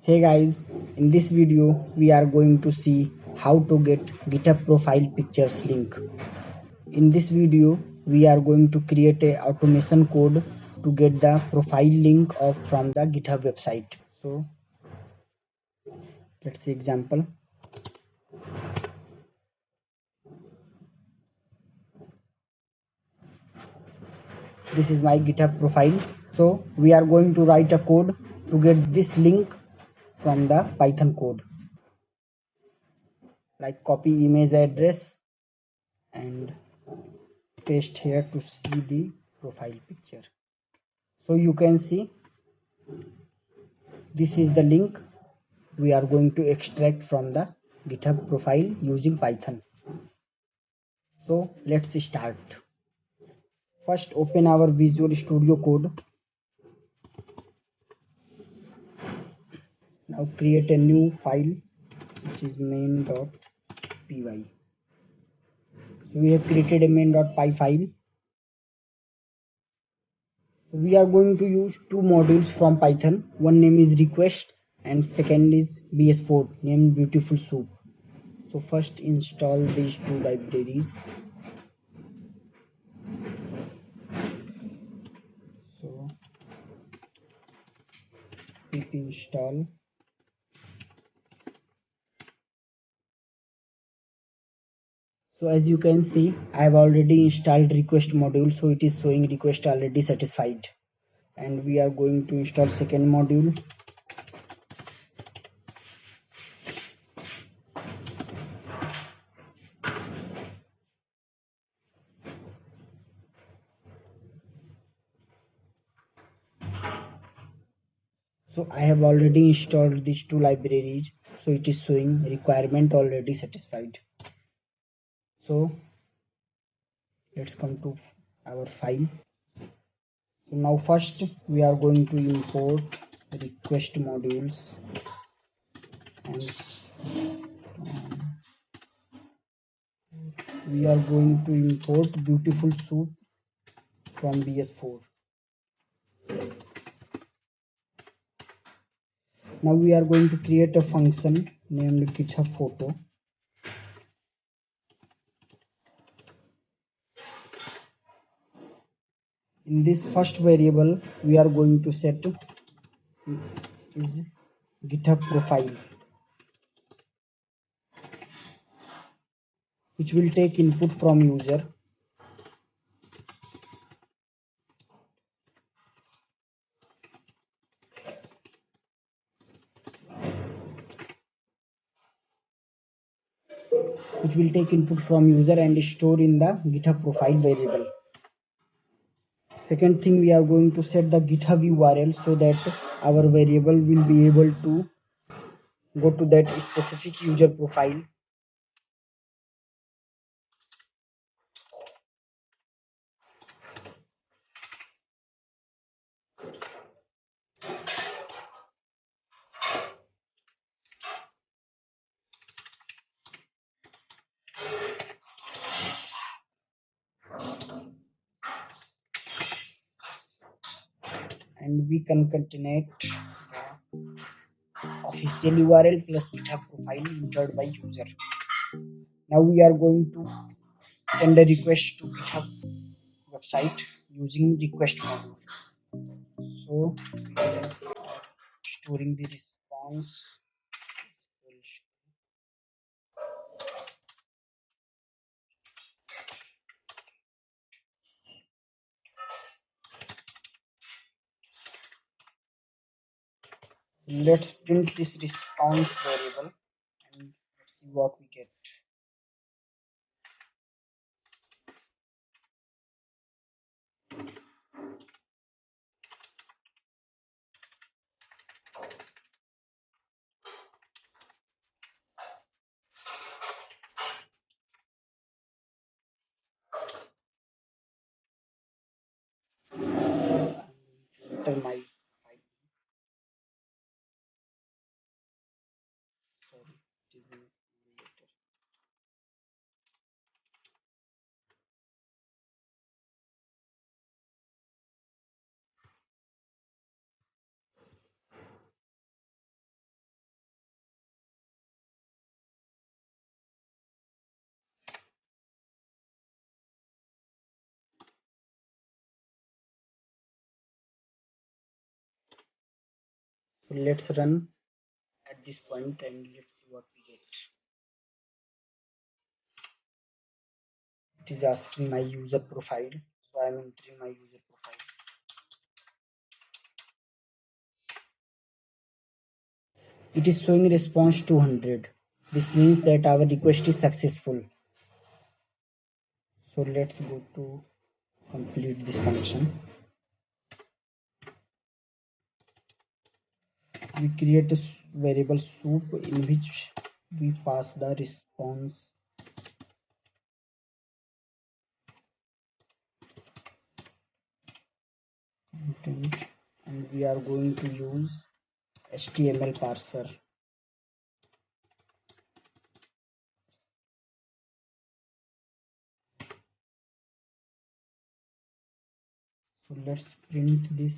Hey guys, in this video we are going to see how to get GitHub profile pictures link. In this video we are going to create a automation code to get the profile link from the GitHub website. So let's see example. This is my GitHub profile. So we are going to write a code to get this link from the Python code. Like copy image address and paste here to see the profile picture. So you can see this is the link we are going to extract from the GitHub profile using Python. So let's start. First open our Visual Studio Code. Now create a new file which is main.py. So we have created a main.py file. We are going to use two modules from Python. One name is requests and second is BS4 named BeautifulSoup. So first install these two libraries. So pip install. So as you can see, I have already installed request module, so it is showing request already satisfied. And we are going to install second module. So I have already installed these two libraries, so it is showing requirement already satisfied. So let's come to our file. So now first we are going to import request modules and we are going to import BeautifulSoup from BS4. Now we are going to create a function named GitHub photo. In this first variable we are going to set is GitHub profile, which will take input from user. Which will take input from user and store in the GitHub profile variable. Second thing, we are going to set the GitHub URL so that our variable will be able to go to that specific user profile. And we concatenate the official URL plus GitHub profile entered by user. Now we are going to send a request to GitHub website using request module. So storing the response. Let's print this response variable and let's see what we get. Enter my file. Sorry, it is in simulator. So let's run at this point and let's see what we get. It is asking my user profile, so I am entering my user profile. It is showing response 200. This means that our request is successful. So let's go to complete this function. We create a variable soup in which we pass the response content, and we are going to use HTML parser. So let's print this.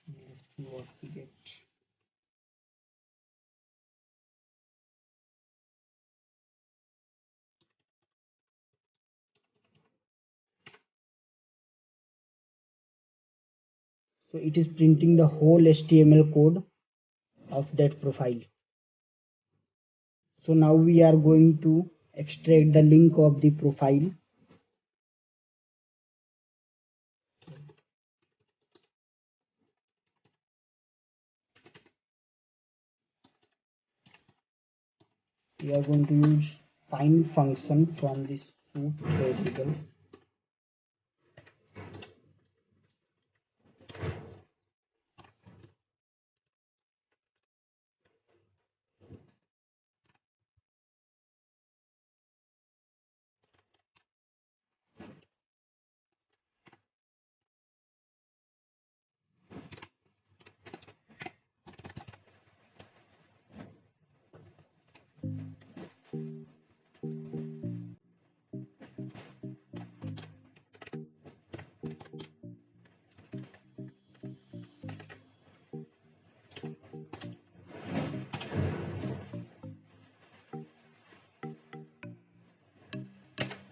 Let's see what we get. So it is printing the whole HTML code of that profile. So now we are going to extract the link of the profile. We are going to use find function from this soup variable.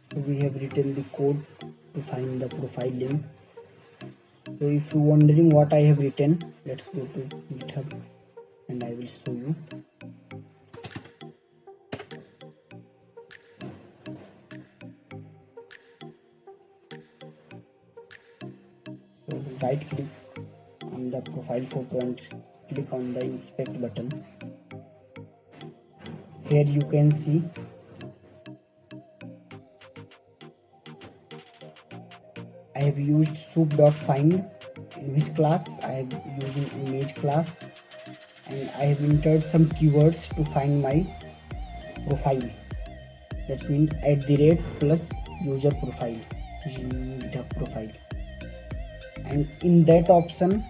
So we have written the code to find the profile link. So if you're wondering what I have written, let's go to GitHub and I will show you. So right click on the profile photo and click on the inspect button. Here you can see I have used soup.find, in which class I am using image class, and I have entered some keywords to find my profile. That means @ plus user profile, GitHub profile, and in that option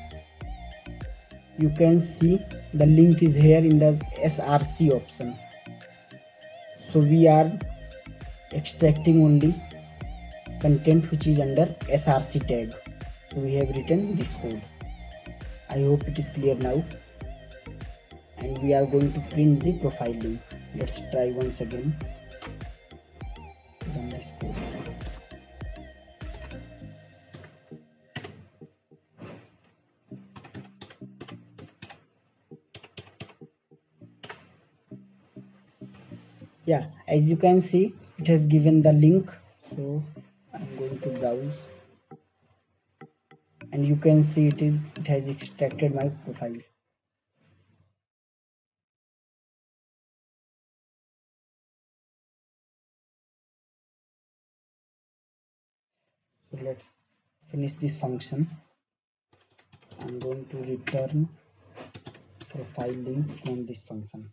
you can see the link is here in the src option. So we are extracting only content which is under src tag. So we have written this code. I hope it is clear now, and we are going to print the profile link. Let's try once again. Run this code. Yeah, as you can see, it has given the link. So I'm going to browse, and you can see it has extracted my profile. So let's finish this function. I'm going to return profile link from this function,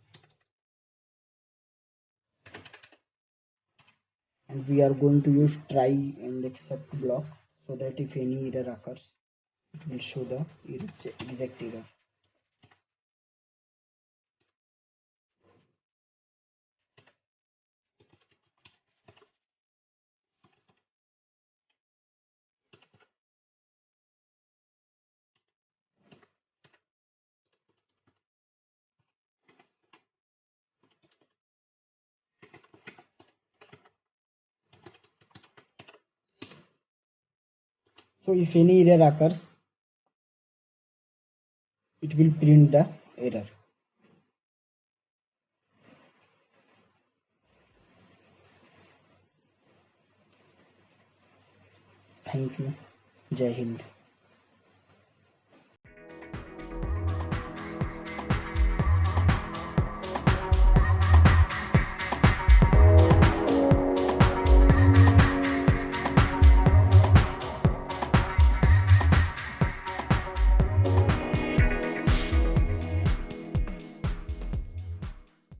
and we are going to use try and except block, so that if any error occurs, it will show the exact error. So if any error occurs, it will print the error. Thank you. Jai Hind.